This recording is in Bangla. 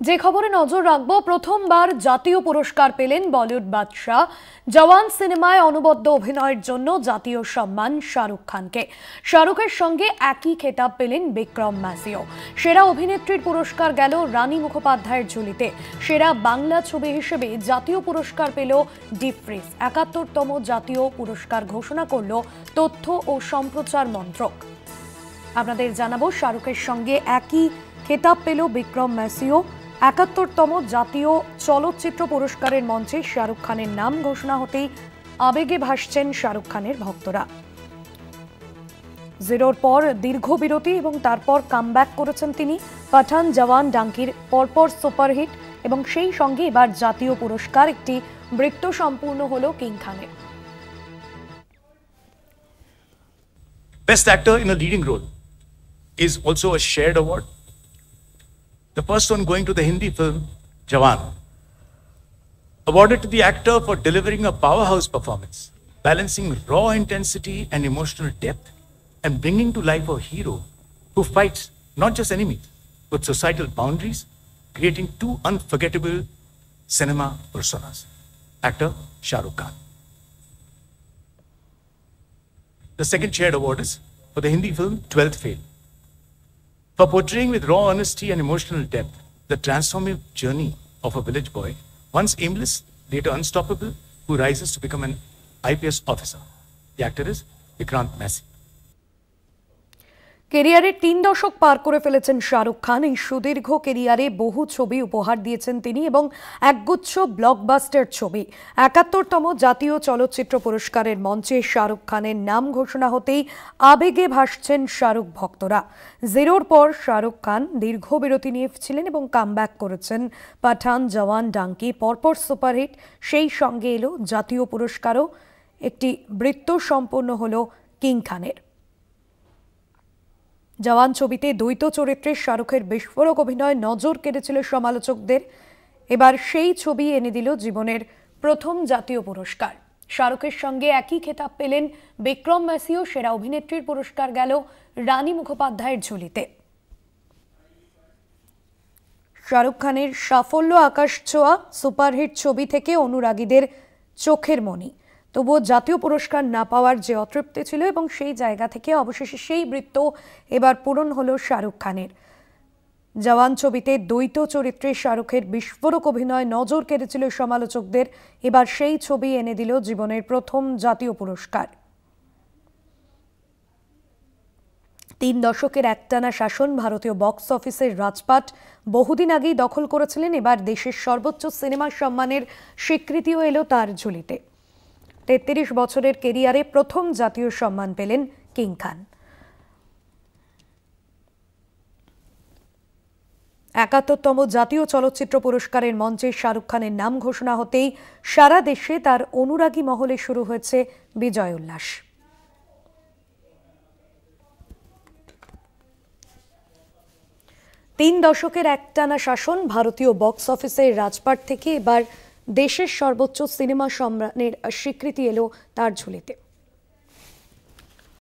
যে খবরে নজর রাখবো, প্রথমবার জাতীয় পুরস্কার পেলেন বলিউড বাদশা। জওয়ান সিনেমায় অনবদ্য অভিনয়ের জন্য জাতীয় সম্মান শাহরুখ খানকে। শাহরুখের সঙ্গে একই খেতাব পেলেন বিক্রম ম্যাসিও। সেরা অভিনেত্রীর পুরস্কার গেল রানী মুখোপাধ্যায়ের ঝুলিতে। সেরা বাংলা ছবি হিসেবে জাতীয় পুরস্কার পেল ডিপ ফ্রিজ। ৭১তম জাতীয় পুরস্কার ঘোষণা করল তথ্য ও সম্প্রচার মন্ত্রক। আপনাদের জানাবো, শাহরুখের সঙ্গে একই খেতাব পেল বিক্রম ম্যাসিও। ৭১তম জাতীয় চলচ্চিত্র পুরস্কারের মঞ্চে শাহরুখ খানের নাম ঘোষণা হতেই আবেগে ভাসছেন শাহরুখ খানের ভক্তরা। জিরোর পর দীর্ঘ বিরতি এবং তারপর কামব্যাক করেছেন তিনি। পাঠান, জওয়ান, ডাঙ্কির পরপর সুপারহিট এবং সেই সঙ্গে এবার জাতীয় পুরস্কার। একটি বৃত্ত সম্পূর্ণ হলো কিং খানের। Best actor in a leading role is also a shared award. The first one going to the Hindi film Jawan, awarded to the actor for delivering a powerhouse performance, balancing raw intensity and emotional depth, and bringing to life a hero who fights not just enemies, but societal boundaries, creating two unforgettable cinema personas. Actor Shah Rukh Khan. The second shared award is for the Hindi film 12th Fail, for portraying with raw honesty and emotional depth the transformative journey of a village boy, once aimless, later unstoppable, who rises to become an IPS officer. The actor is Vikrant Massey. কেরিয়ারের ৩ দশক পার করে ফেলেছেন শাহরুখ খান। এই সুদীর্ঘ কেরিয়ারে বহু ছবি উপহার দিয়েছেন তিনি এবং একগুচ্ছ ব্লকবাস্টার ছবি। ৭১তম জাতীয় চলচ্চিত্র পুরস্কারের মঞ্চে শাহরুখ খানের নাম ঘোষণা হতেই আবেগে ভাসছেন শাহরুখ ভক্তরা। জিরোর পর শাহরুখ খান দীর্ঘ বিরতি নিয়েছিলেন এবং কামব্যাক করেছেন। পাঠান, জওয়ান, ডাঙ্কি পরপর সুপারহিট, সেই সঙ্গে এলো জাতীয় পুরস্কারও। একটি বৃত্ত সম্পূর্ণ হলো কিং খানের। জওয়ান ছবিতে দ্বৈত চরিত্রে শাহরুখের বিস্ফোরক অভিনয় নজর কেড়েছিল সমালোচকদের। এবার সেই ছবি এনে দিল জীবনের প্রথম জাতীয় পুরস্কার। শাহরুখের সঙ্গে একই খেতাব পেলেন বিক্রম ম্যাসিও। সেরা অভিনেত্রীর পুরস্কার গেল রানী মুখোপাধ্যায়ের ঝুলিতে। শাহরুখ খানের সাফল্য আকাশ ছোঁয়া। সুপারহিট ছবি থেকে অনুরাগীদের চোখের মণি। তবুও জাতীয় পুরস্কার না পাওয়ার যে অতৃপ্তি ছিল এবং সেই জায়গা থেকে অবশেষে সেই বৃত্ত এবার পূরণ হলো শাহরুখ খানের। জওয়ান ছবিতে দ্বৈত চরিত্রে শাহরুখের বিস্ফোরক অভিনয় নজর কেড়েছিল সমালোচকদের। এবার সেই ছবি এনে দিল জীবনের প্রথম জাতীয় পুরস্কার। ৩ দশকের একটানা শাসন ভারতীয় বক্স অফিসের রাজপাট বহুদিন আগেই দখল করেছিলেন। এবার দেশের সর্বোচ্চ সিনেমা সম্মানের স্বীকৃতিও এলো তার ঝুলিতে। ৩৩ বছরের কেরিয়ারে প্রথম জাতীয় সম্মান পেলেন কিং খান। ৭১তম জাতীয় চলচ্চিত্র পুরস্কারের মঞ্চে শাহরুখ খানের নাম ঘোষণা হতেই সারা দেশে তার অনুরাগী মহলে শুরু হয়েছে বিজয় উল্লাস। তিন দশকের একটানা শাসন ভারতীয় বক্স অফিসের রাজপাট থেকে এবার দেশের সর্বোচ্চ সিনেমা সম্মানের স্বীকৃতি এলো তার ঝুলিতে।